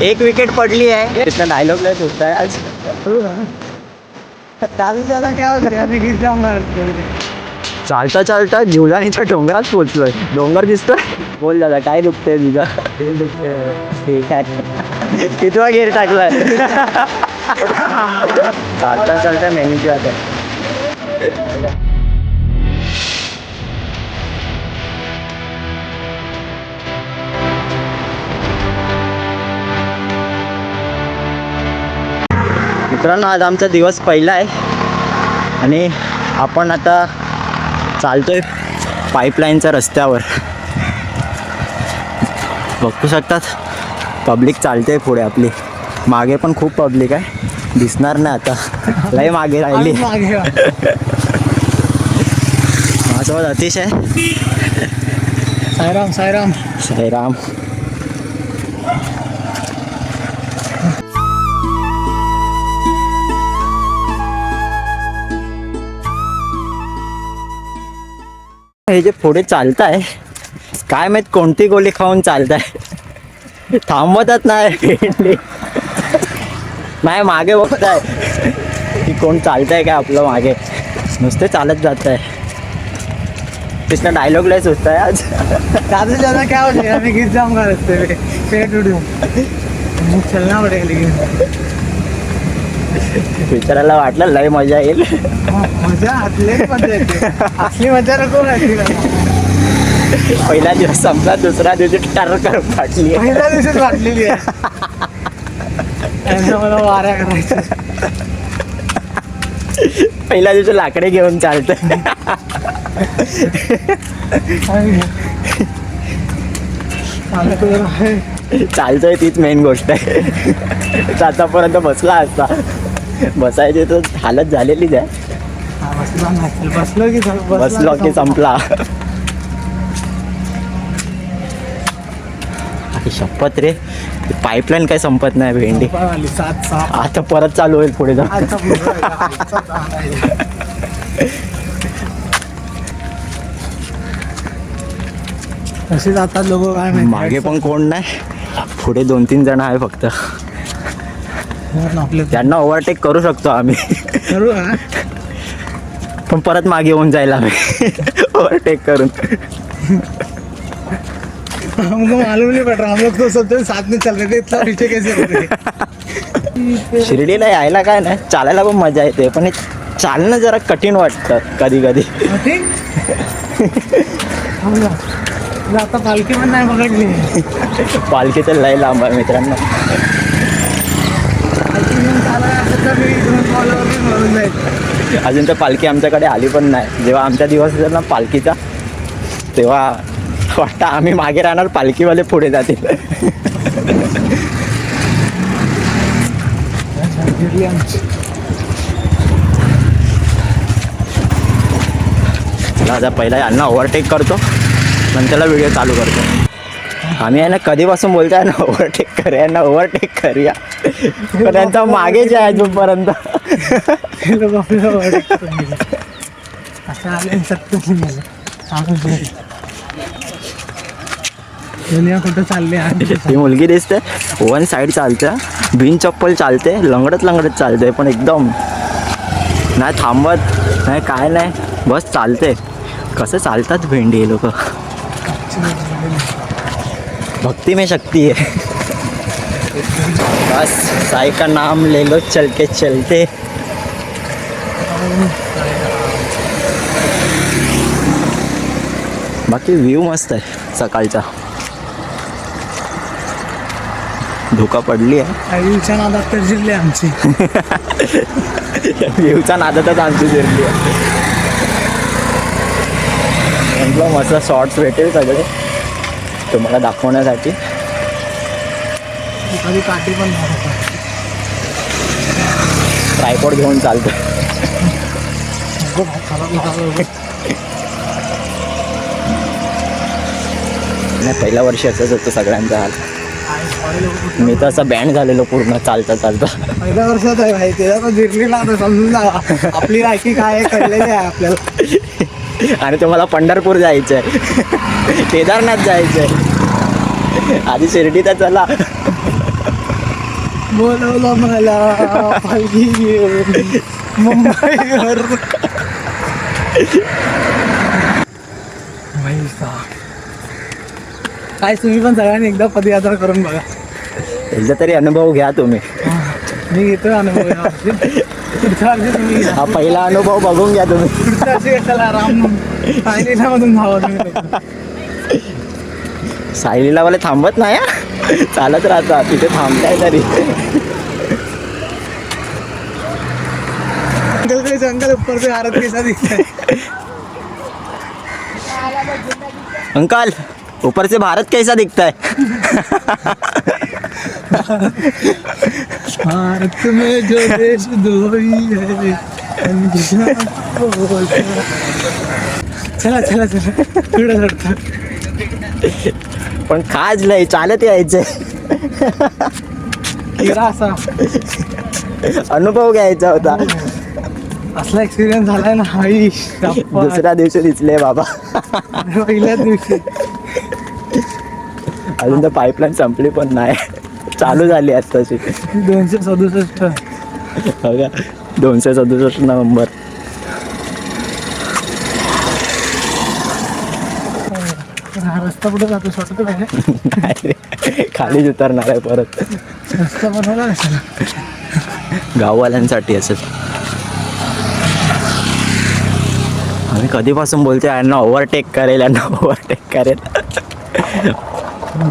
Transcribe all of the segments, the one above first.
एक विकेट पडली आहे. इतना डायलॉग लय सुटताय आज. चालता चालता जीवदानीच्या डोंगरात पोहोचलोय. डोंगर दिसतोय. बोल दादा काय दुखतंय तुझं? ठीक आहे. कितवा गेअर टाकलाय? चालता चालता मेहनती आता. मित्रांनो आज आमचा दिवस पहिला आहे आणि आपण आता चालतोय पाईपलाईनच्या रस्त्यावर. बघू शकतात पब्लिक चालते पुढे आपली. मागे पण खूप पब्लिक आहे. दिसणार नाही आता. लय मागे राहिली. माझ्यासोबत अतिश आहे. साईराम साईराम साईराम. हे जे पुढे चालताय काय माहित कोणती गोळी खाऊन चालताय. थांबवतच नाही. नाही मागे बघताय की कोण चालतंय काय आपलं मागे. नुसते चालत जात आहे. तिथं डायलॉग लय सुचताय आज. ज्यादा ज्यादा क्या हो जाएगा, मैं गिर जाऊंगा रास्ते पे, पेट टूटूं. मुझे चलना पड़ेगा लेकिन. विचारायला वाटलं लय मजा येईल. मजा मजा येते. असली मजा नको राहते. पहिला दिवस संपला. दुसरा दिवशी टरकर फाटली. पहिल्या दिवशीच वाटलेली आहे. मला वाऱ्या करायचं. पहिल्या दिवशी लाकडे घेऊन चालतंय. चालतोय तीच मेन गोष्ट आहे. आतापर्यंत बसला असता. बसायची तर हालत झालेलीच आहे. बसलो की संपला. शपथ रे पाईपलाईन काही संपत नाही भेंडी. आता परत चालू होईल पुढे जाऊन. कसे जातात लोक काय माहिती. मागे पण कोण नाही. पुढे 2-3 जण आहे फक्त. त्यांना ओव्हरटेक करू शकतो आम्ही. करू पण परत मागे येऊन जायला हवे ओव्हरटेक करून. हमको मालूम नहीं पड़ रहा. हम लोग तो सबसे साथ में चल रहे थे. इतना पीछे कैसे हो रहे. शिर्डीला यायला काय नाही. चालायला पण मजा येते. पण हे चालणं जरा कठीण वाटतं कधी कधी. आता पालखी पण नाही बघडली. पालखी तर लय लांब आहे मित्रांनो. अजून तर पालखी आमच्याकडे आली पण नाही. जेव्हा आमचा दिवस असेल ना पालखीचा तेव्हा वाटतं आम्ही मागे राहणार. पालखीवाले पुढे जातील. चला आता पहिला यांना ओव्हरटेक करतो. नंतरला व्हिडिओ चालू करतो. आम्ही आहे ना कधीपासून बोलतोय ना ओव्हरटेक करूया ना ओव्हरटेक करूया. पण त्यांचा मागेच आहे अजूनपर्यंत. कुठं चालले. ही मुलगी दिसते वन साईड चालते. बिन चप्पल चालते. लंगडत लंगडत चालते. पण एकदम नाही थांबत नाही काय नाही. बस चालते. कसं चालतात भेंडी हे लोक. भक्ति में शक्ति है. बस साई का नाम ले लो चल के चलते. बाकी व्ह्यू मस्त आहे सकाळचा. धोका पडली आहे. व्ह्यूच्या नादात तर जिरली आमची. व्ह्यूच्या नादातच आमची जिरली आहे. म्हटलं मस्त शॉर्ट्स भेटेल सगळे तुम्हाला दाखवण्यासाठी. कधी काठी पण ट्रायपॉड घेऊन चालतो. नाही पहिल्या वर्षी असंच होतं सगळ्यांचा हाल. मी तर असं बँड झालेलो पूर्ण चालता चालता. पहिल्या वर्षात आहे भाई. त्याला पण जिरलेला आता समजून जावा आपली लायकी काय आहे कळलेली आहे आपल्याला. आणि तुम्हाला पंढरपूर जायचं आहे. केदारनाथ जायचं आहे. आधी शिर्डी तर चला. बोलवलं मला पालखी घेऊन मुंबईवर. काय तुम्ही पण सगळ्यांनी एकदा पदयात्रा करून बघा. एकदा तरी अनुभव घ्या तुम्ही. मी घेतोय अनुभव यावर्षी. पुढच्या वर्षी तुम्ही घ्या. हा पहिला अनुभव बघून घ्या तुम्ही. पुढच्या वर्षी कशाला राम सायलीलामधून धावा तुम्ही. सायलीला वाले थांबत नाही हा. चालत राहता तिथे थांबताय तरी. अंकल ऊपर से भारत कैसा दिखता है. अंकल ऊपर से भारत कैसा दिखता है. भारत में जो देश दोई है. चला चला चला थोडं थोडं. पण खाजलंय चालत यायचंय. हिरा असा अनुभव घ्यायचा होता. असला एक्सपिरियन्स झालाय ना आई. दुसऱ्या दिवशी दिसले बाबा. पहिल्याच दिवशी. अजून तर पाईपलाईन संपली पण नाही. चालू झाली आत्ताची. 267. बघा 267 नंबर. हा रस्ता कुठे जातो स्वतः पाहिजे. नाही रे, खालीच उतरणार आहे परत. रस्ता बनवला कशाला. गाववाल्यांसाठी असेल. आम्ही कधीपासून बोलतोय यांना ओव्हरटेक करेल, यांना ओव्हरटेक करेल.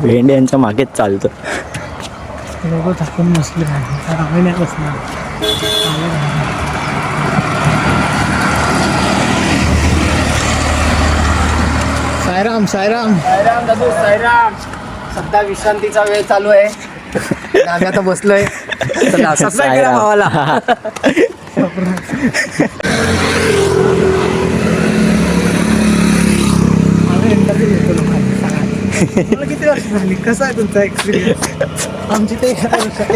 भेंड यांच्या मागेच चालतो. लोक थकून बसले आहे. आम्ही नाही बसणार. सायराम सायराम साईराम दादू साईराम. सध्या विश्रांतीचा वेळ चालू आहे. आम्ही आता बसलोय. चला सबस्क्राईब करा भावाला. आम्ही इंटरव्ह्यू घेतो लोकांना. मला किती वर्ष झाली. कसा आहे तुमचा एक्सपिरियन्स. आमची ते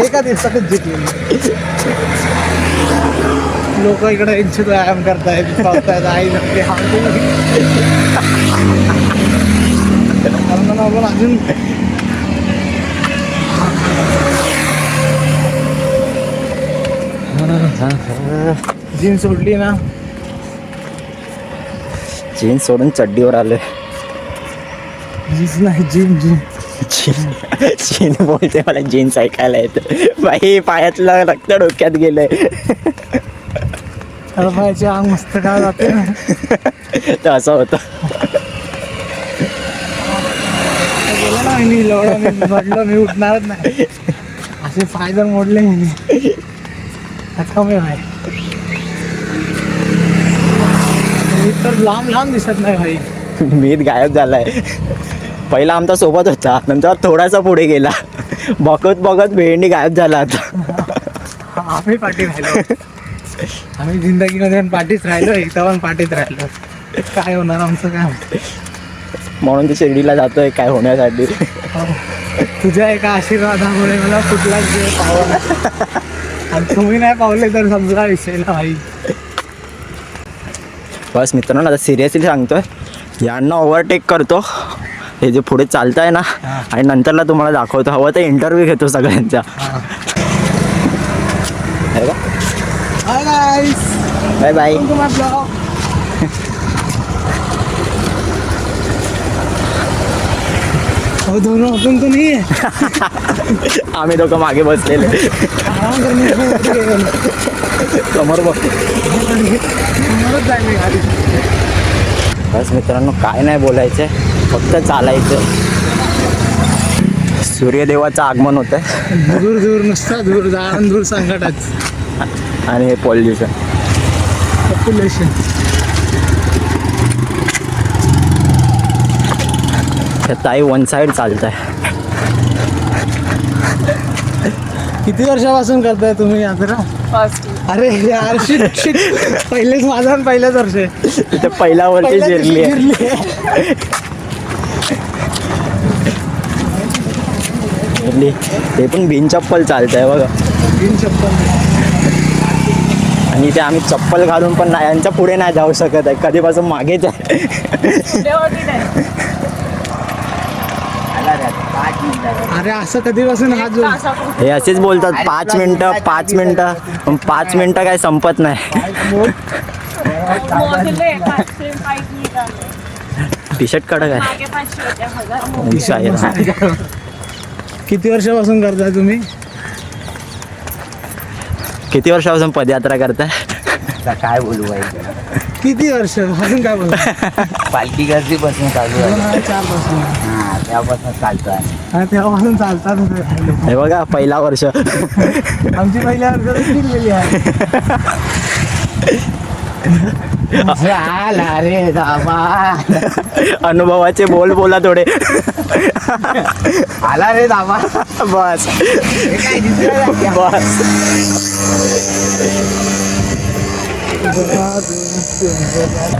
एका दिवसातच जिंकलेली. लोक इकडे इच्छित व्यायाम करतायत पावतायत. आई नक्की आपण अजून जिम सोडली ना. जीन्स सोडून चड्डीवर आलोय. जीन्स नाही जिम जिम. जीन बोलते मला जीन्स ऐकायला येतं. बाई पायातलं रक्त डोक्यात गेलंय. पायाचे अंग मस्त काय जाते ना. तर असं होतं. गेला ना मी लोडा. मी म्हटलं मी उठणारच नाही. असे पाय जर मोडले मी कमी भाई. मी तर लांब लांब दिसत नाही भाई. मीत गायब झालाय. पहिला आमचा सोबत होता, नंतर थोडासा पुढे गेला. बघत बघत भेंडी गायब झाला आता. आम्ही पाठी राहिलो. आम्ही जिंदगीमध्ये पाठीच राहिलो. एकदा पण पाठीत राहिलो. काय होणार आमचं काय. म्हणून ते शिर्डीला जातोय काय होण्यासाठी. तुझ्या एका आशीर्वादामुळे मला कुठलाच देव पावला. आणि तुम्ही नाही पावले तर समजा विषय ना भाई. बस मित्रांनो आता सिरियसली सांगतोय, यांना ओव्हरटेक करतो. हे जे पुढे चालतंय ना, आणि नंतरला तुम्हाला दाखवतो. हवं तर इंटरव्ह्यू घेतो सगळ्यांचा. आहे का. Hi guys. Bye bye. दोनों अजून तो नाही आहे. आम्ही दोघं मागे बसलेले. आराम करणे. समोर बघ. समोरच जायला गाडी. बस मित्रांनो काय नाही बोलायचं, फक्त चालायचं. सूर्यदेवाचं आगमन होतं आहे. दूर दूर नुसता दूर जाण दूर संकटाच. आणि हे पॉल्युशन. पॉप्युलेशन. ताई वन साईड चालत आहे. किती वर्षापासून करताय तुम्ही यात्रा. अरे यार शिट शिट. पहिलेच माझा आणि पहिल्याच वर्ष आहे. तिथे पहिला वरती जिरली आहे. ते पण बिन चप्पल चालत आहे बघा. बिन चप्पल. आणि ते आम्ही चप्पल घालून पण नाही, यांच्या पुढे नाही जाऊ शकत आहे. कधीपासून मागेच आहे. अरे असं कधीपासून हा जो हे असेच बोलतात 5 मिनिटं 5 मिनिटं, पण 5 मिनिटं काय संपत नाही. टी शर्ट कडक आहे. किती वर्षापासून करताय तुम्ही? किती वर्षापासून पदयात्रा करताय? काय बोलू बाई, किती वर्ष अजून काय बोलतो? पालखी गर्दीपासून चालू आहे. 2004 पासून. हा, त्यापासून चालतोय. हा, तेव्हापासून चालतात. हे बघा पहिला वर्ष. आमची पहिल्या वर्षात गेलेली आहे. झाला रे दाबा, अनुभवाचे बोल बोला थोडे. आला रे दाबा. बस काय दिसलं? बस.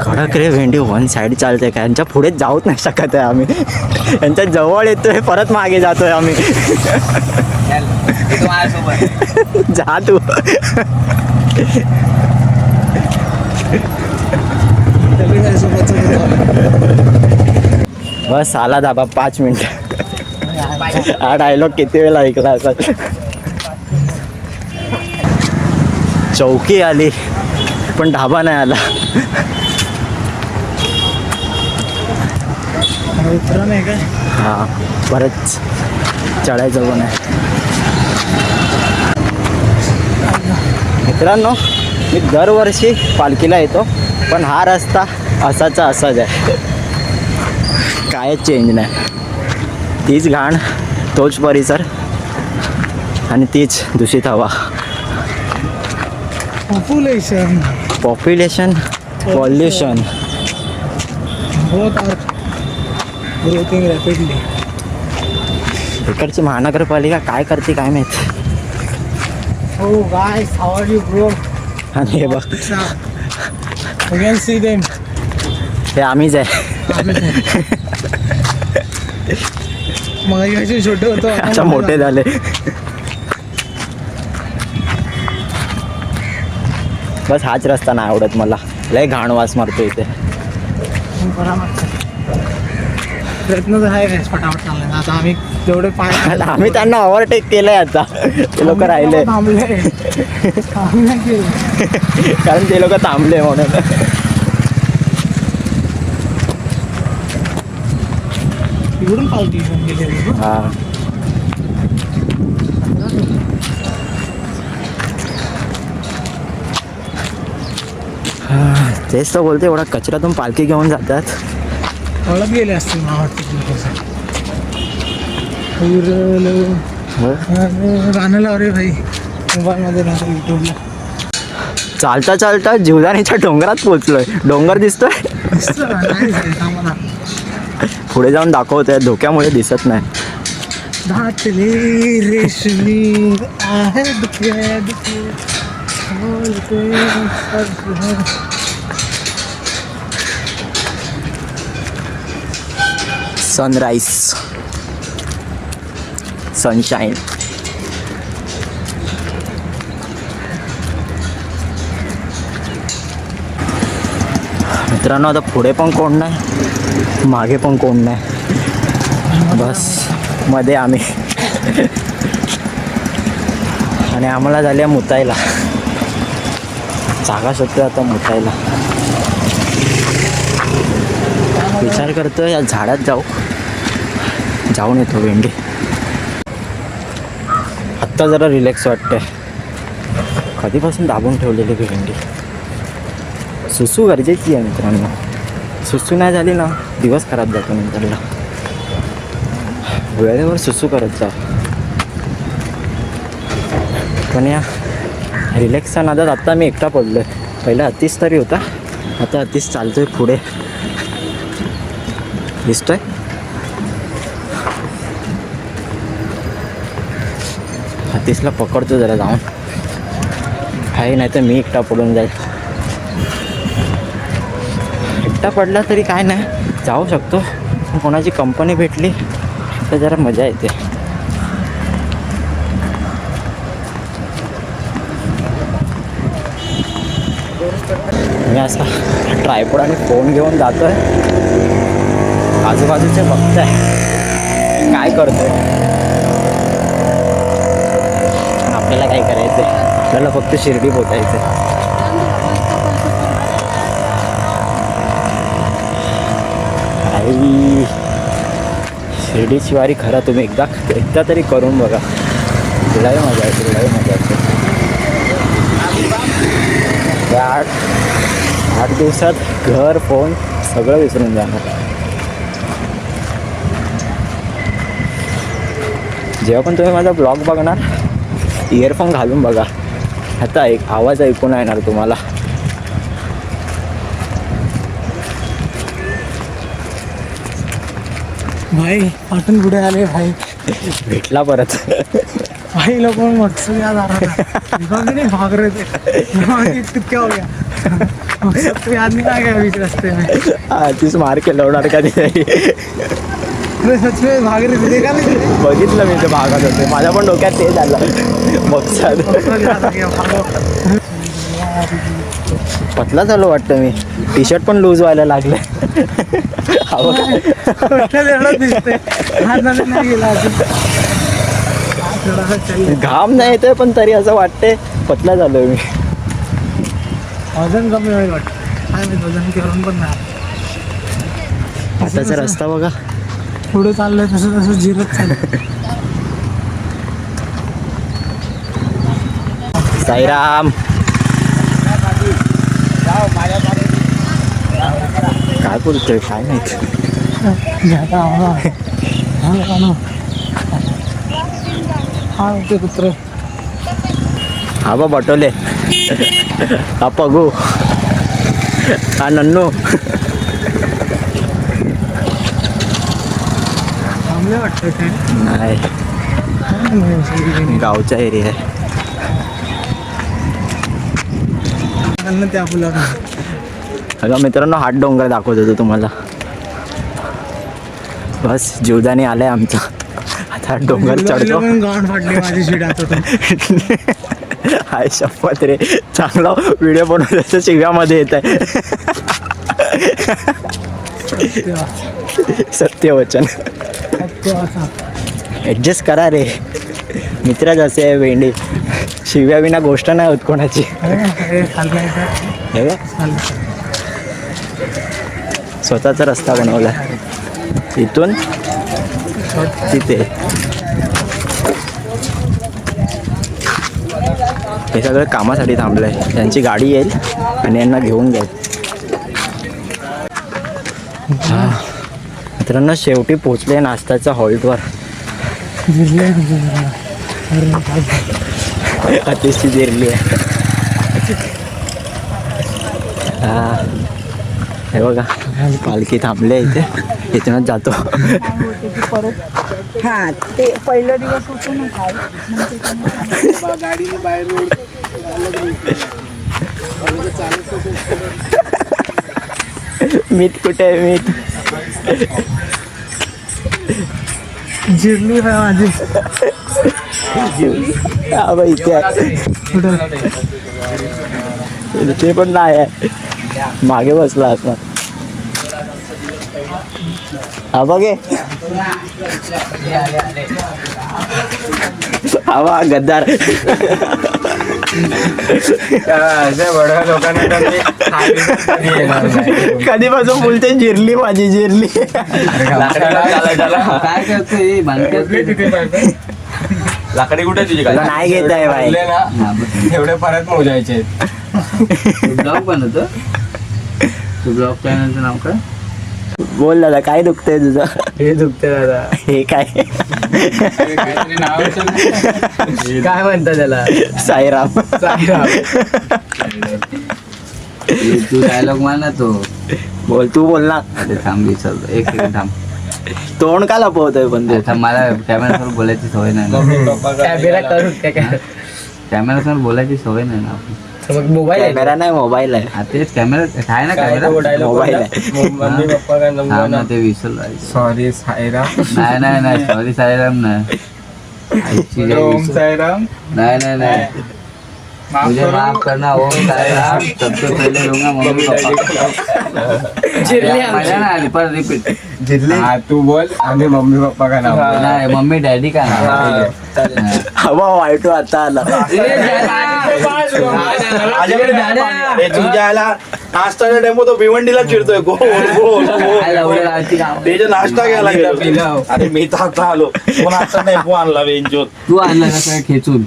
कडक रे भेंडी वन साईड चालते का, यांच्या पुढे जाऊच नाही शकत आहे आम्ही. यांच्या जवळ येतोय परत मागे जातोय आम्ही. जा तू. बस आला दाबा 5 मिनिट. हा डायलॉग किती वेळा ऐकला असा. चौकी आली पण ढाबा नाही आला. उतरा नाही काय? हा परत चढायचं पण आहे. मित्रांनो, मी दरवर्षी पालखीला येतो, पण हा रस्ता असाचा असाच आहे, कायच चेंज नाही. तीच घाण, तोच परिसर आणि तीच दूषित हवा. पॉप्युलेशन पॉल्युशन बहुत ग्रोथिंग रॅपिडली. इकडची महानगरपालिका काय करते काय माहित. हो guys, how are you bro? आणि हे बघ, यू कॅन सी देम. हे आम्हीच आहे. मग याचे छोटे होतो, अच्छा मोठे झाले. बस हाच रस्ता नाही आवडत मला, लय घाण वास मारतो इथे. प्रयत्न तर आहे काय फटाफट चालला. आता आम्ही तेवढे पाय आम्ही त्यांना ओव्हरटेक केलंय आता. ते लोक राहिले थांबले. आम्ही नाही केलं. कारण ते लोक थांबले म्हणून. इकडून पावती घेऊन गेले. हा तेच तर बोलते, एवढा कचऱ्यातून पालखी घेऊन जातात. ओळख गेले असतील मला वाटतं. गाणं लाव रे भाई मोबाईलमध्ये, नाही युट्यूबला. चालता चालता जीवदानीच्या डोंगरात पोहोचलोय. डोंगर दिसतोय, पुढे जाऊन दाखवतोय, धोक्यामुळे दिसत नाही. धाटले रेशमी आहे सनराईज, सनशाईन. मित्रांनो, आता पुढे पण कोण नाही, मागे पण कोण नाही, बस मध्ये आम्ही. आणि आम्हाला झाल्या मुतायला जागा शोधतोय आता मुतायला. विचार करतो या झाडात जाऊन येतो भेंडी. आत्ता जरा रिलॅक्स वाटतंय. कधीपासून दाबून ठेवलेली भेंडी. सुसू गरजेची आहे मित्रांनो. सुसू नाही झाली ना, दिवस खराब जातो नंतरला. वेळेवर सुसू करत जा. पण या रिलॅक्सच्या नादात आत्ता मी एकटा पडलो आहे. पहिला अतिश तरी होता, आता अतिश चालतोय पुढे. दिसतोय अतिशला पकडतो जरा जाऊन. आहे नाही तर मी एकटा पडून जाईल. एकटा पडला तरी काय नाही, जाऊ शकतो. कोणाची कंपनी भेटली तर जरा मजा येते. मी असा ट्रायपॉड आणि फोन घेऊन जातोय. आजूबाजूचे बघताय काय करतोय. आपल्याला काय करायचंय, आपल्याला फक्त शिर्डी पोचायचंय. आई शिर्डीची वारी खरं तुम्ही एकदा तरी करून बघा. तुलाही मजा येते, तुलाही मजा येते. त्या 8 दिवसात घर फोन सगळं विसरून जाणार. जेव्हा पण तुम्ही माझा ब्लॉग बघणार इयरफोन घालून बघा. आता आवाज ऐकून येणार तुम्हाला. भाई पाटण पुढे आले भाई. भेटला परत. भाई लोग मकसद याद आ रहा था. नहीं भाग रहे थे. क्या हो गया. मकसद तो याद नहीं आ गया बीच रास्ते में. हा तीच मार केलं होणार कधी तरी. अरे सच में भाग रहे थे. देखा नहीं. बघितलं मी ते भागत होते. माझ्या पण डोक्यात ते झालं. मकसद मकसद याद आ गया. भागो. पतला झालो वाटतं मी. टी शर्ट पण लूज व्हायला लागले. दिसते हात नाही गेला अजून. घाम नाही येतोय पण तरी असं वाटतंय पतला झालोय मी. वजन कमी होईल वाटतं. काय मी वजन करून पण नाही. आताचा रस्ता बघा. पुढे चाललंय तसं तसं जिरत चाललं. साईराम. काय बोलतोय काय माहिती. हा ते कुत्र. हा बा बटोले. हा पगू. हा नन्नू. थांबले वाटतं ते. नाही गावचा एरिया आहे. त्या फुलावर अगं मित्रांनो हात डोंगर दाखवत होतो तुम्हाला. बस जीवदानी आलाय आमचा. आता डोंगर चढतो. गाण फाटली माझी शिड्यात. हाय शपथ रे. चांगला व्हिडिओ बनवण्याच्या शिव्यामध्ये येत आहे. सत्यवचन. ॲडजस्ट करा रे. मित्र जसे आहे भेंडी. शिव्या विना गोष्ट नाही होत कोणाची. हे बघ. स्वतःचा रस्ता बनवला इथून तिथे. हे सगळं कामासाठी थांबलंय. त्यांची गाडी येईल आणि यांना घेऊन जाईल. मित्रांनो शेवटी पोचले नाश्त्याच्या हॉल्टवर. अतिशय जिरली आहे. हा हे बघा पालखी थांबली आहे इथे. इथूनच जातो. हा ते पहिला दिवस होतो ना काय गाडीने बाहेर रोड मीठ कुठे आहे मीठ. जिरली माझी. हा बाई इथे आहे. इथे पण नाही आहे. मागे बसला असणार. हा बघे. हा बा गद्दार. कधीपासून बोलते जिरली माझी जिरली. काय करते लाकडी कुठे तुझी तुला नाही घेत आहे बाई. एवढे परत मोजायचे. ब्लॉग बनवतो तू. ब्लॉग चॅनलचं नाव काय. बोल दादा काय दुखतंय तुझं. हे दुखते दादा. हे काय काय म्हणता त्याला. साईराम. तू डायलॉग मान ना तो. बोल तू बोल ना. अरे थांब विचारतो एक सेकंड थांब. तोंड का लपवतोय पण आता मला कॅमेरासमोर बोलायची सवय नाही ना. कॅमेरासमोर बोलायची सवय नाही ना. मोबाईल कॅमेरा नाही मोबाईल आहे. हा तेच कॅमेरा आहे ना कॅमेरा. मोबाईल आहे. मम्मी पप्पा काय हा ना ते विसरलो. सॉरी साईराम. नाही सॉरी साईराम नाही. आईची जय ओम विसर- साईराम. नाही मुझे माफ करना हो साहेब, सबसे पहले लूंगा मम्मी पापा जिरली मजा ना आली पर रिपीट जिल्ली तू बोल आणि मम्मी पप्पा का नाव बोल. नाही मम्मी डॅडी का नाव हवा वाईटो आता आला तुझ्या नाश्ताचा टेम्पो तो भिवंडीला चिरतोय गोल गोल त्याच्या नाश्ता घ्यायला गेलो अरे मी तर आता आलो तो नाश्ता टेम्पो आणला वेंचोत तू आणला का काय खेचून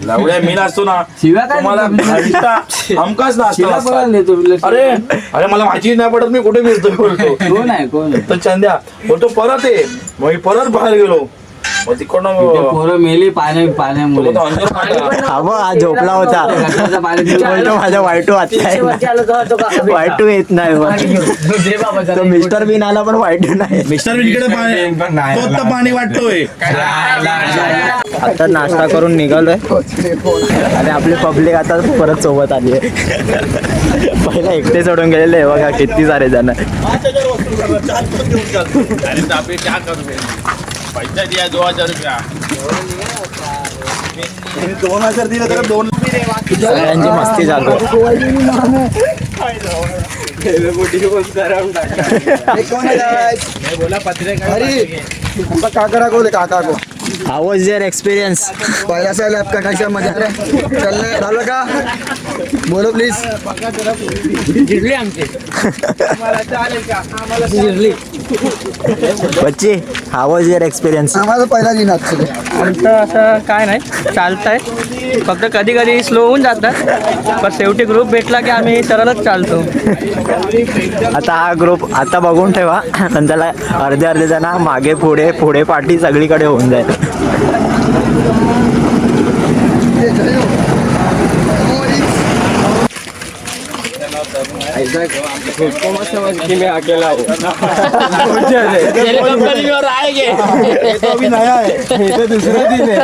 लावड्या मी नाचतो ना शिव्या काय तुम्हाला नाश्ता हमखास नाश्ता शिव्या असतात. कोणाला देतो तुला? अरे अरे मला माहिती नाही पडत मी कुठे मिळतोय बोलतो कोण आहे कोण आहे? तर चंद्या बोलतो परत ये मग मी परत बाहेर गेलो मग ते तिकडनं पोरं मेली पाण्यामुळे तो अंजूर फाटला. हवा आज झोपला होता गटाराचं पाणी बोलतो माझा वाईटो आता आहे. वाईटो येत नाही बा. तो मिस्टर बीन आला पण वाईटो नाही मिस्टर इकडे पाणी तोच तर पाणी वाटतोय आता नाश्ता करून निघालोय आणि आपली पब्लिक आता परत सोबत आली आहे पहिला एकटे सोडून गेलेले आहे बघा किती सारे जण पैसा दिया 2000 रुपया 2000 दिले तर 2 सगळ्यांची मस्ती चालू आहे. काका को काका को How was your experience? पहला साल आपका कैसा मजा आ रहा है चलने डालो का बोलो प्लीज जिरली आमची बच्ची how was your experience? हमारा पहिला दिन ॲक्च्युली आमचं असं काय नाही चालतंय फक्त कधी कधी स्लो होऊन जातात पण शेवटी ग्रुप भेटला की आम्ही सरळच चालतो. आता हा ग्रुप आता बघून ठेवा आणि त्याला अर्धे अर्धे जण मागे पुढे पुढे पाठी सगळीकडे होऊन जाईल. मी अकेला हूँ. तो अभी नया है ये दूसरा दिन है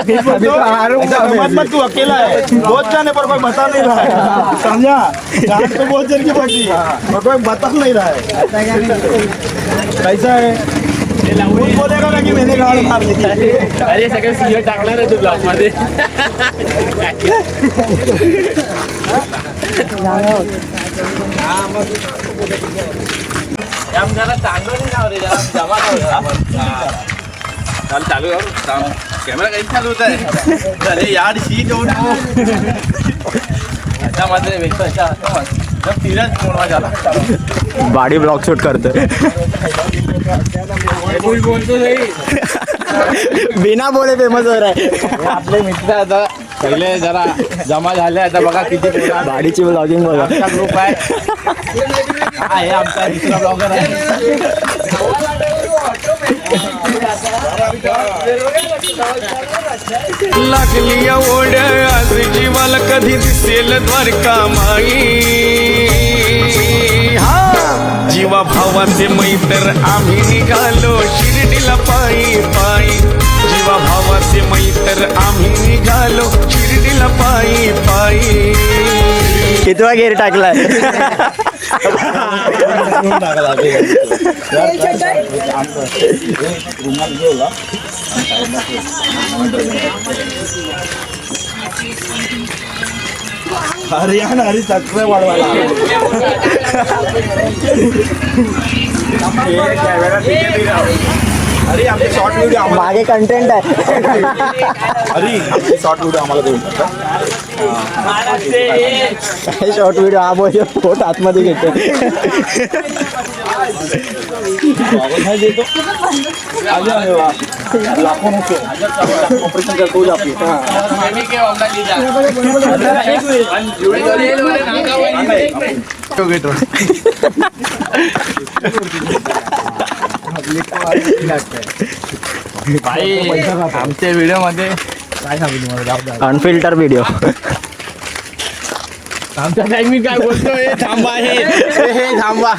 मत तू अकेला है बहुत जाने पर कोई बता नहीं रहा है समझा गांड तो बहुत जन की पड़ी पर कोई बता नहीं रहा है कैसा है झूठ बोलेगा ना कि मैंने गाड़ मार दी अरे सगळं सीए टाकणार आहे तू ब्लॉग मध्ये. जरा चांगलं नाही नाव रे जरा जमा चालू चालू कॅमेरा काही चालू होत आहे अरे यार शी घेऊन आता मात्र सिरियस मोडवा झाला बाडी ब्लॉग शूट करतोय बोलतो बिना बोले फेमस हो रहा है. आपले मित्र आता पहिले जरा जमा झाले आता बघा किती पोरं. बाडीची ब्लॉगिंग बघा. आमचा ग्रुप आहे आमचा दुसरा ब्लॉगर आहे. लागली ओढ्या आज जीवाला कधी दिसेल द्वारका माई हा जीवा भावाचे मैत्र आम्ही निघालो शिर्डीला पायी पायी जीवा भावाचे मैत्र आम्ही निघालो शिर्डीला पायी पायी. कितवा गेर टाकलाय हरियाणा हरी सबस्क्राईब वाढवायला अरे आपले शॉर्ट व्हिडिओ मागे कंटेंट आहे. अरे आपले शॉर्ट व्हिडिओ आम्हाला देऊ शकता शॉर्ट व्हिडिओ हा बोल फोट आतमध्ये घेतो. ऑपरेशन करतो भाई आमच्या व्हिडिओ मध्ये अनफिल्टर व्हिडिओ आमच्या टाइमिंग काय बोलतोय थांबा हे थांबा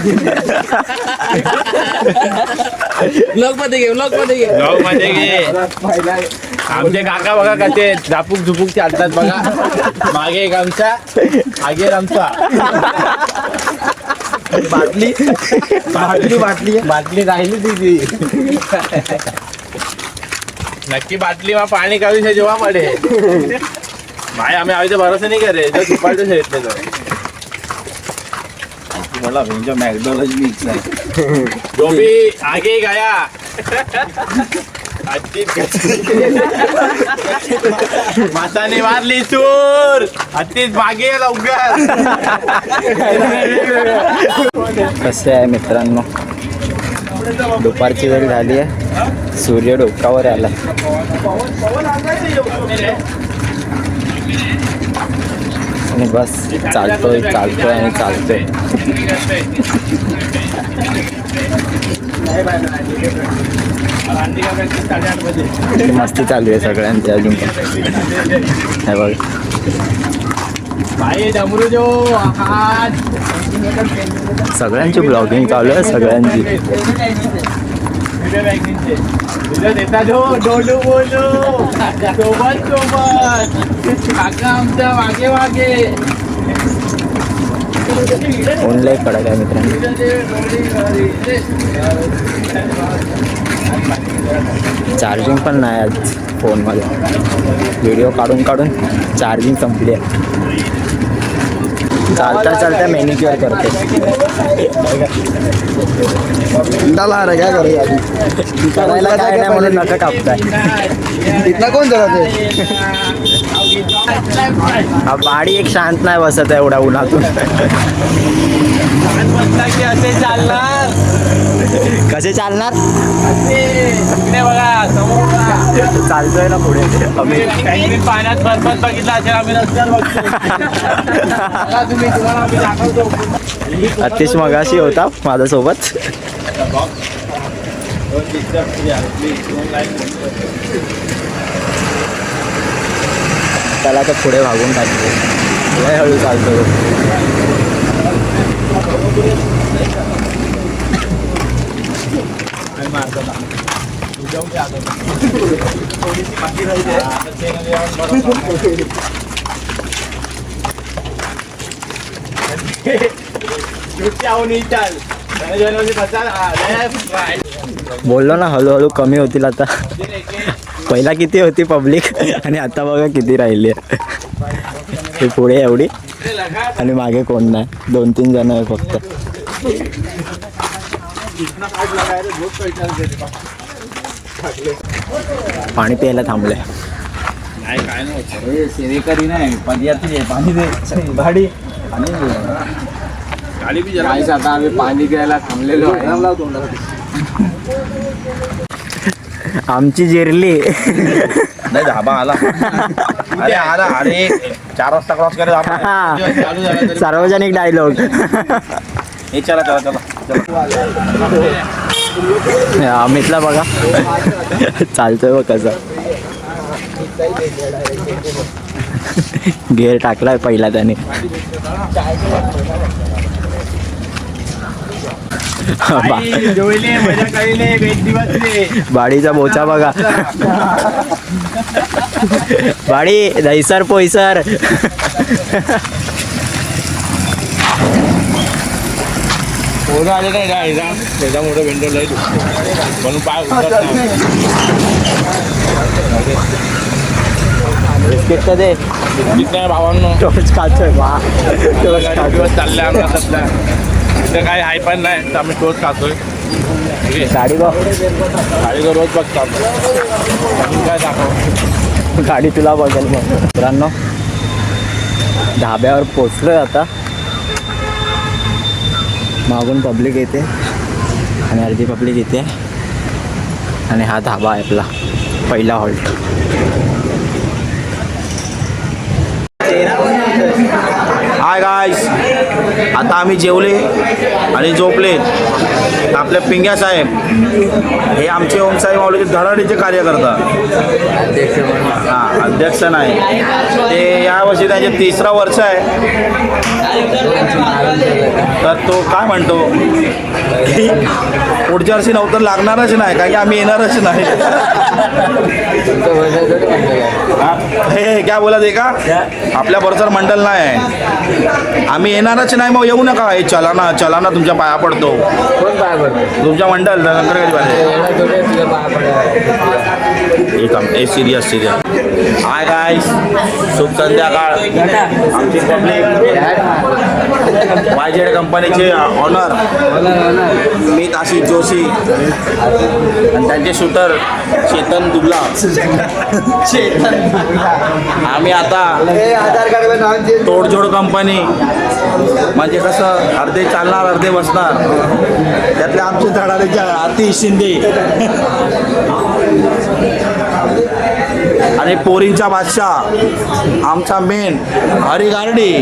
ब्लॉग मध्ये घे ब्लॉग मध्ये घे. आमचे काका बघा कसे झापूक झुपूक चालतात बघा मागे एक आमचा आगे आमचा बाटली बाटली बाटली बाटली राहिली तिची नक्की बाटली मग पाणी काढून जेव्हा पडे भाई आम्ही आईचा भरोसा नाही करे जो सुपारीचं शेत मला म्हणजे मॅकडॉनल्ड मिक्स आहे जो भी आगे गया माताने मारली चूर हत्तीच मागे लवकर. कसे आहे मित्रांनो, दुपारची वेळ झाली आहे, सूर्य डोकावर आला. आणि बस चालतोय आणि चालतोय. मस्ती चालू आहे सगळ्यांची अजून पण. हे बघ भाई डमरू जो सगळ्यांची ब्लॉगिंग चालू आहे सगळ्यांची. देता जो डोलू बोलू सोबत काका आमच्या मागे मागे. ऑनलाईन कडक आहे मित्रांनो. चार्जिंग पण नाही आज फोनमध्ये, व्हिडिओ काढून चार्जिंग संपली आहे. चालता मॅनिक्युअर करते. करायला काय नाही म्हणून नका कापताय. इथला कोण जरा हा बाडी एक शांत नाही बसत आहे एवढ्या उन्हातून. असे चालणार कसे चालणार, बघा समोर चालतोय ना पुढे. आम्ही पाण्यात बरबत बघितला असेल आम्ही रस्त्यावर बघतो. तुम्ही तुम्हाला आम्ही दाखवतो. अतिश मगाशी होता माझ्यासोबत. त्याला तर पुढे भागून टाकतो, लय हळू चालतो. बोललो ना हळूहळू कमी होतील आता. पहिला किती होती पब्लिक आणि आता बघा किती राहिली आहे. हे पुढे एवढी आणि मागे कोण नाही, 2-3 जण आहे फक्त. पाणी प्यायला थांबले. सेवेकरी नाही पदयात्री आहे. पाणी दे गाडी आणि आता आम्ही पाणी प्यायला थांबलेलो आहे. आमची जिरली. नाही धाबा आला. अरे आला अरे 4 वाजता क्रॉस करे. सार्वजनिक डायलॉग. हे चला अमितला बघा चालतोय बघ कसा. गेअर टाकलाय पहिला त्याने. बाडीचा बोचा बघा. बाडी दहीसर पोईसर. आले नाही त्याच्यामुळे विंडो लाईट म्हणून पाय बिस्किट का दे. नाही भावांनो टोच खातोय दिवस चालले आमच्या सध्या. इथं काही हाय पण नाही तर आम्ही टोच खातोय. गाडी बघ, गाडी रोज बघतो आम्ही. काय दाखव गाडी तुला बघेल मग. मित्रांनो धाब्यावर पोचलोय आता. मागून पब्लिक येते आणि अर्धी पब्लिक येते आणि हा धाबा आहे आपला पहिला हॉल्ट. हाय गाईस, आता आम्ही जेवले आणि झोपले. आपल्या पिंग्या साहेब हे आमचे ओमसाहेब माऊलीचे धडाडीचे कार्यकर्ता. हां, अध्यक्ष नाही ते. यावर्षी त्यांचे 3रा वर्ष आहे. तर तो काय म्हणतो की पुढच्या वर्षी नव्हतं लागणारच नाही, कारण की आम्ही येणारच नाही. हे क्या बोला दे का आपल्या बरोबर मंडळ नाही आहे, आम्ही येणारच नाही. मग येऊ नका. हे चला ना तुमच्या पाया पडतो. कोण पाय पडतो? तुमच्या मंडळ नंतर कधी पाहिजे. एक सिरियस हाय गाईस, शुभ संध्याकाळ. आमची पब्लिक वायजेड कंपनीचे ऑनर मी आशिष जोशी आणि त्यांचे शूटर चेतन दुबला. आम्ही आता तोडजोड कंपनी म्हणजे कसं अर्धे चालणार अर्धे बसणार त्यातले आमचे धडाडे आतिश शिंदे आणि पोरींचा बादशाह आमचा मेन हरी गार्डी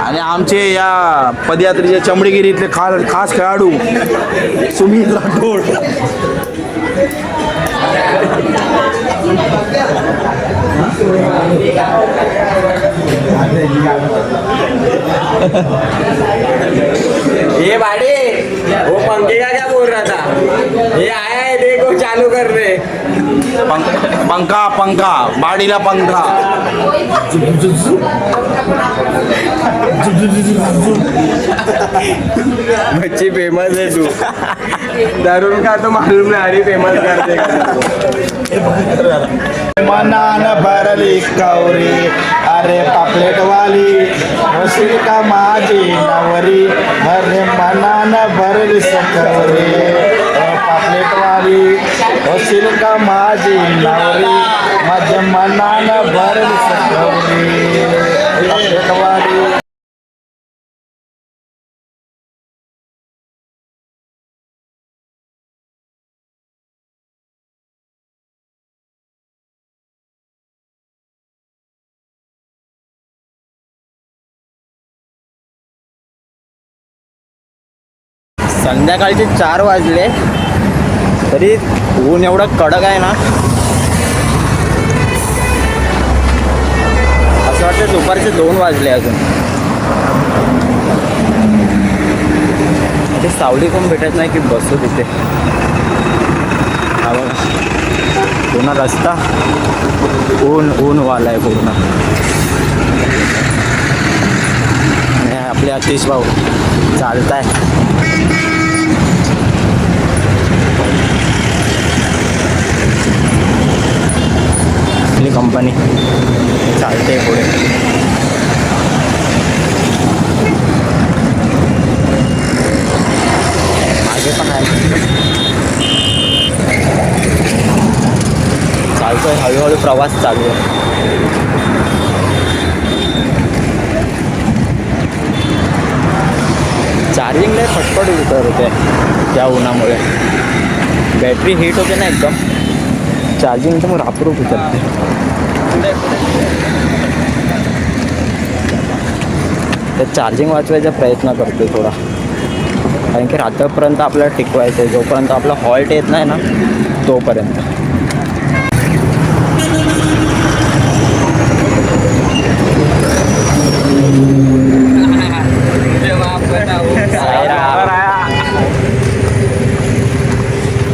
आणि आमचे या पदयात्रेचे चमडीगिरीतले खास खेळाडू सुमित राठोड. ये भाड़े वो पंखे का क्या बोल रहा था? ये आया है देखो चालू कर रहे. पंखा बाडीला पंखा. बच्ची फेमस है तू. दारून का तो मालूम नहीं हरी फेमस कर देगा. मनान भरली कवरी अरे पापलेट वाली होशील का माझी नवरी अरे मनान भरली सकवरी पापलेट वाली होशील का माझी नवरी माझ्या मनान भरली सकवरी पापलेट वाली. संध्याकाळचे 4 वाजले तरी ऊन एवढं कडक आहे ना, असं वाटतं दुपारचे 2 वाजले अजून. ते सावली कोण भेटत नाही की बसू तिथे. हा बघा पूर्ण रस्ता ऊन वाला आहे पूर्ण. आणि आपले आतिश भाऊ चालताय. आपली कंपनी चालते पुढे. मागे पण आहे चालतोय हळूहळू प्रवास चालू आहे. चार्जिंग लय फटफट उतरते त्या उन्हामुळे. बॅटरी हीट होते ना एकदम, चार्जिंग एकदम रापरूप उतरते. तर चार्जिंग वाचवायचा प्रयत्न करतो थोडा, कारण की रात्रपर्यंत आपल्याला टिकवायचं आहे. जोपर्यंत आपला हॉल्ट येत नाही ना तोपर्यंत.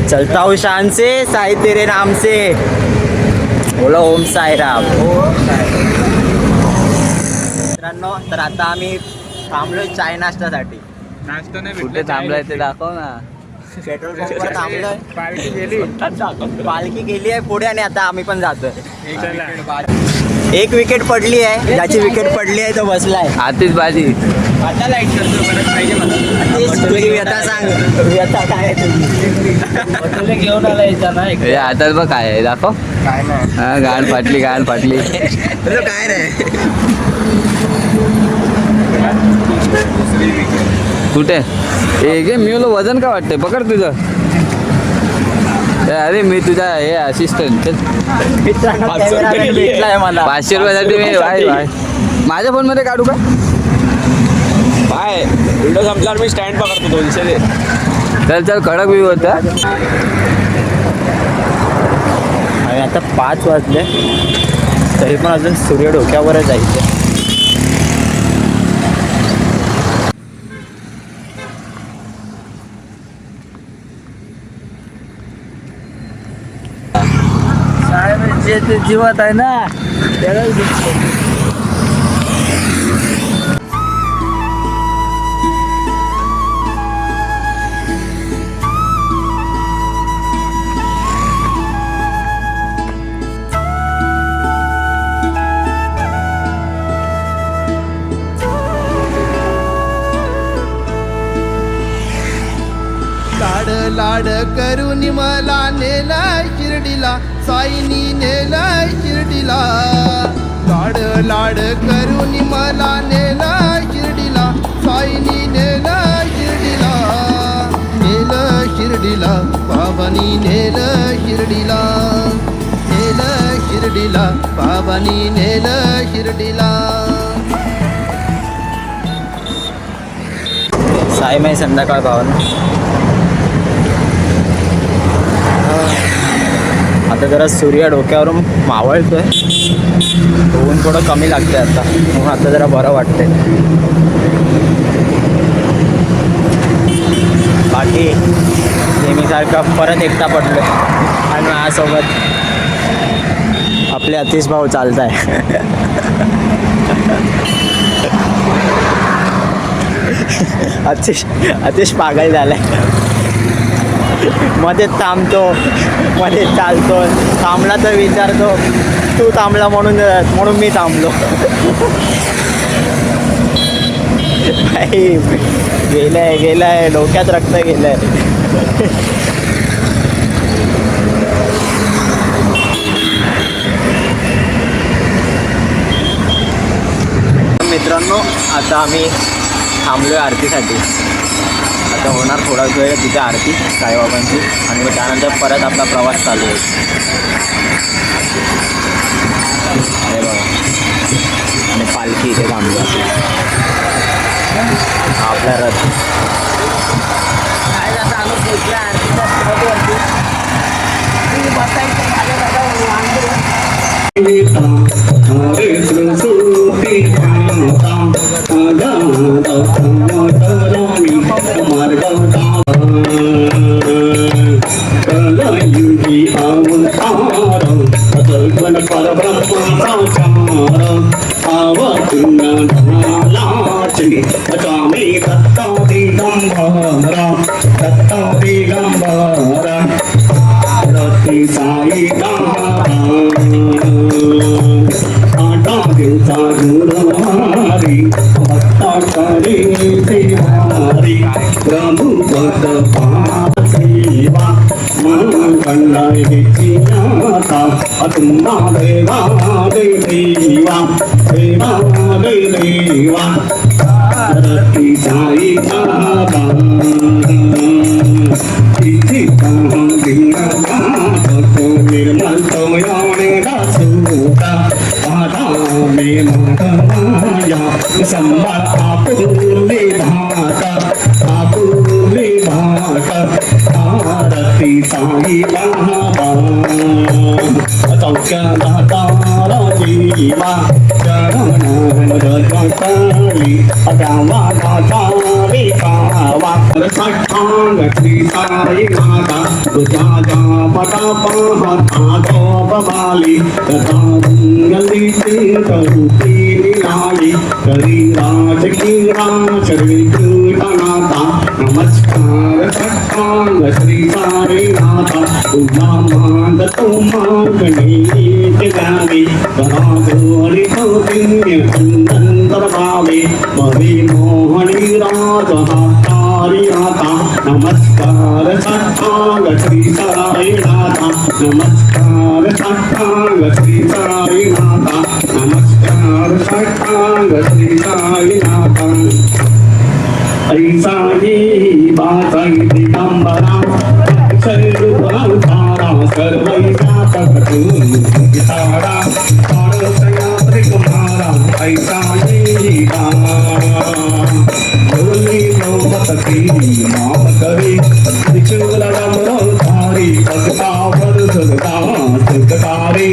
चलता हूँ शान से साई तेरे नाम से. बोलो ओम साई राम. मित्रांनो, तर आता आम्ही थांबलोय चाय नाश्त्यासाठी. कुठे थांबलाय ते दाखव ना. पेट्रोल पंपवर थांबलोय. पालखी गेली आहे पुढे आणि आता आम्ही पण जातोय. एक विकेट पडली आहे, ज्याची विकेट पडली आहे तो बसलाय. आतिशबाजी. आता लाईट करतो परत पाहिजे मला. तुझी व्यथा सांग, व्यथा काय तुझी? घेऊन आला याचा नाही. हे हातात बघ काय आहे दाखव. हा गाण फाटली तुझं काय नाही. कुठे हे घे. मी बोलो वजन का वाटतंय, पकड तुझं. अरे मी तुझा हे असिस्टंट. भेटलाय मला 500 रुपयासाठी मी भाई माझ्या फोनमध्ये काढू का? बाय व्हिडिओ संपल्यावर मी स्टँड पकडतो 200 दे. चल कडक व्ह्यू होता. आणि आता 5 वाजले तरी पण अजून सूर्य डोक्यावरच जायचं. जे जीवात आहे ना त्यालाच दिसतो. लाड करून मला नेलाय शिर्डीला, साईनी नेलाय शिर्डीला. लाड लाड करून मला नेलाय शिर्डीला, साईनी नेलाय शिर्डीला. नेलं शिर्डीला बाबानी, नेलं शिर्डीला, नेलं शिर्डीला बाबानी, नेलं शिर्डीला. साई माई संध्याकाळ भावना. आता जरा सूर्य डोक्यावरून मावळतोय, ऊन थोडं कमी लागतंय आता, म्हणून आता जरा बरं वाटतंय. बाकी नेहमीसारखं परत एकटा पडलोय आणि माझ्यासोबत आपले अतिश भाऊ चालत आहे. अतिश पागल झालाय. मध्ये थांबतो, मध्ये चालतो, थांबला तर विचारतो तू थांबला म्हणून मी थांबलो. गेलाय डोक्यात रक्त गेलंय. मित्रांनो, आता आम्ही थांबलोय आरतीसाठी. आता होणार थोडा वेळ तिथे आरती साईबाबांची, आणि मग त्यानंतर परत आपला प्रवास चालू होईल. हे बघा, आणि पालखी इथे थांबली आपला रथ. नमस्कार सत्तांग श्री साईनाथ तुझा मान गणित गावी गणागोरी कौतिन्य चंदन दरबावे मरी मोहनी राज हातारी आता नमस्कार सत्तांग श्री साईनाथ नमस्कार सत्तांग श्री साईनाथ नमस्कार सत्तांग श्री साईनाथ ऐसा ही बासाई दिगंबरा सर्वतारा सर्वैसा प्रकटून तारा तारसया त्रिकुमारा ऐसा ही बोली नौपती माम करी त्रिशूलधारी भक्तावर सुरता सुखकारी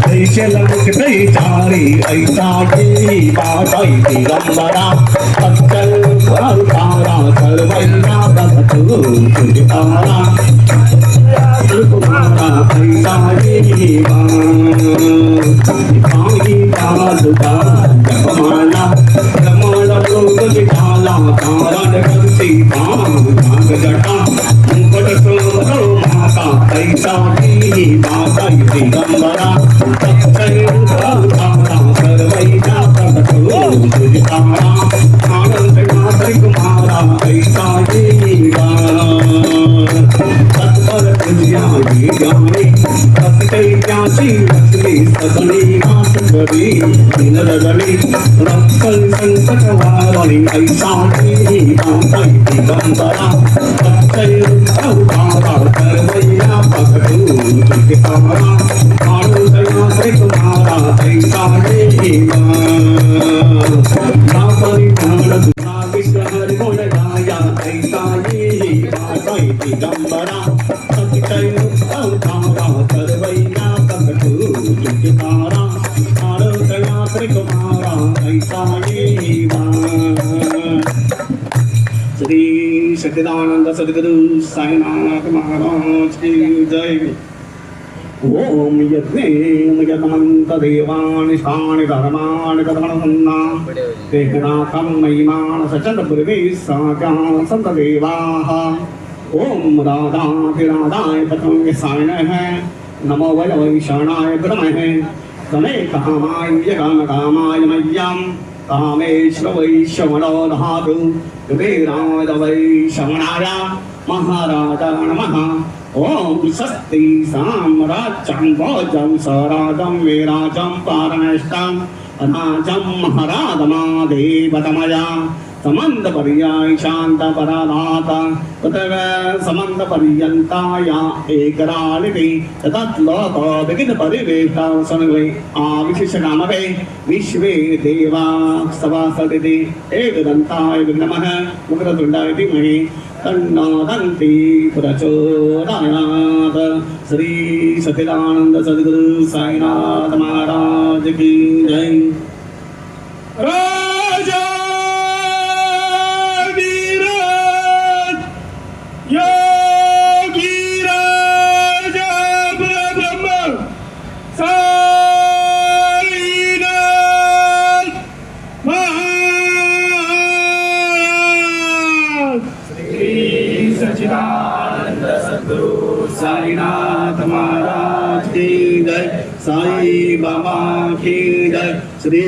दैशल मुक्तैचारी ऐसा ही बासाई दिगंबरा तारा सर्वैया प्रकटू तारा त्रिकुमारा ऐसा ही पादुका जपमाला रमण लोक विठाला कारण करती नाग जटा मुकुट सोमरो माता ऐसा ही माता दिगंबरा तारा सर्वैया प्रकटू तारा आनंद त्रिकुमारा ऐसा ही जाने तब कैसी रचली सजनी नाथ करी दिन रगड़ी रक्षल संकट वारणी ऐसा ही कांताई दिगंबरा तब उतारा करवैया पकड़ू दिगंबरा मारू दया से तुम्हारा ऐसा ही ना परिधान ना विग्रह गुण गाया ऐसा ही कांताई दिगंबरा तब उतारा करवैया पकड़ू दिगंबरा मारू दया से तुम्हारा ऐसा ही श्री सच्चिदानंद सद्गुरु साईनाथ महाराज की जय। ओम यज्ञेन यतमन्त देवानि स्थानि धर्माणि कथमनसन्ना तेहनाथं महिमान सचन्द पूर्वे साजा संत देवाः। ओम राधाधिराधाय पतं सायनः नमो वैशरणाय गुरमः तमे कामाय यज्ञकामाय मह्यं कामेश्वरवैश्रवणो दधातु कुबेराय वैश्रवणाय महाराज नमः। ओम स्वस्ति साम्राज्यं भोजं स्वराजं विराजं पारमेष्टं अनाजं महाराजमादेवतमया समन्तपर्याय शान्तपराधात ततः समन्तपर्यन्ताया एकरालिति ततत्लोको विविधपरिवेष्टा सन्वै आविशिष्यकामवे विश्वे देवा सभासदिति एकदन्ताय नमः मुकुटदुण्डाय धीमहि तन्नो दन्ति प्रचोदयात्। श्री सच्चिदानंद सद्गुरु साईनाथ महाराज की जय। राजा वीराज योगी राजा ब्रह्म साईनाथ महाराज। श्री सच्चिदानंद सद्गुरु साईनाथ महाराज की जय। साई बाबा की जय। श्री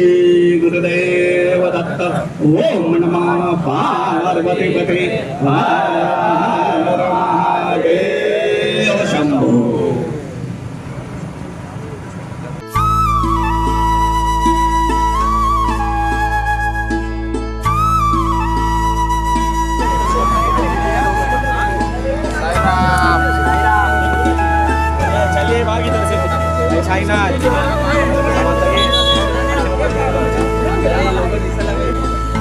गुरुदेव दत्त। ओम नमः पार्वती पते हर हर महादेव शंभो। चलिए भाग इधर से साईनाथ।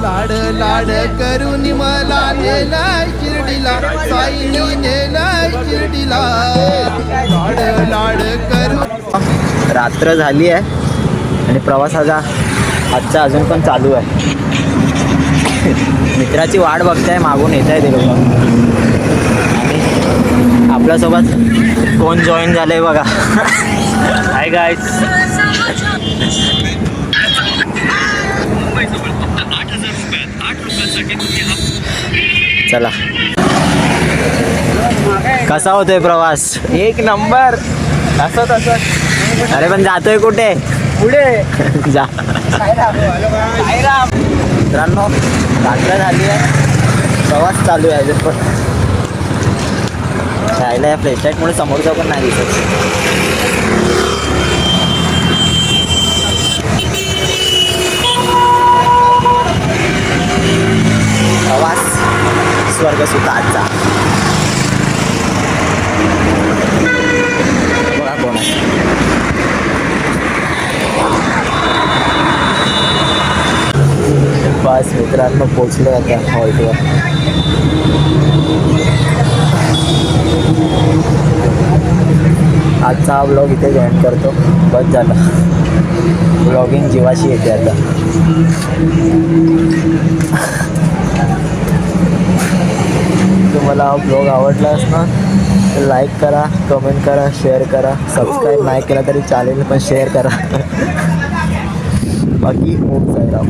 लाड लाड करून मला नेलाय शिर्डीला साईनी नेलाय शिर्डीला लाड लाड करून। रात्र झाली आहे आणि प्रवास आजचा अजून पण चालू आहे. मित्राची वाट बघताय, मागून येत आहे ते लोक. आणि आपल्यासोबत कोण जॉईन झालंय बघा. Hi guys. चला, कसा होतोय प्रवास? एक नंबर. असं तसं. अरे पण जातोय कुठे? पुढे जा. मित्रांनो, रात्र झाली आहे, प्रवास चालू आहे अजून पण. राहिला या फ्लॅशलाईटमुळे समोरचा पण नाही दिसत. प्रवास स्वर्गसुख आजचा. बघा कोण आहे. बस मित्रांनो, पोचलो आता हॉल्टवर. आजचा हा ब्लॉग इथे जॉईन करतो. बस झालं, ब्लॉगिंग जीवाशी येते आता. तुम्हाला हा ब्लॉग आवडला असणार तर लाईक करा, कमेंट करा, शेअर करा. सबस्क्राईब नाही केला तरी चालेल, पण शेअर करा. बाकी ओम साईराम.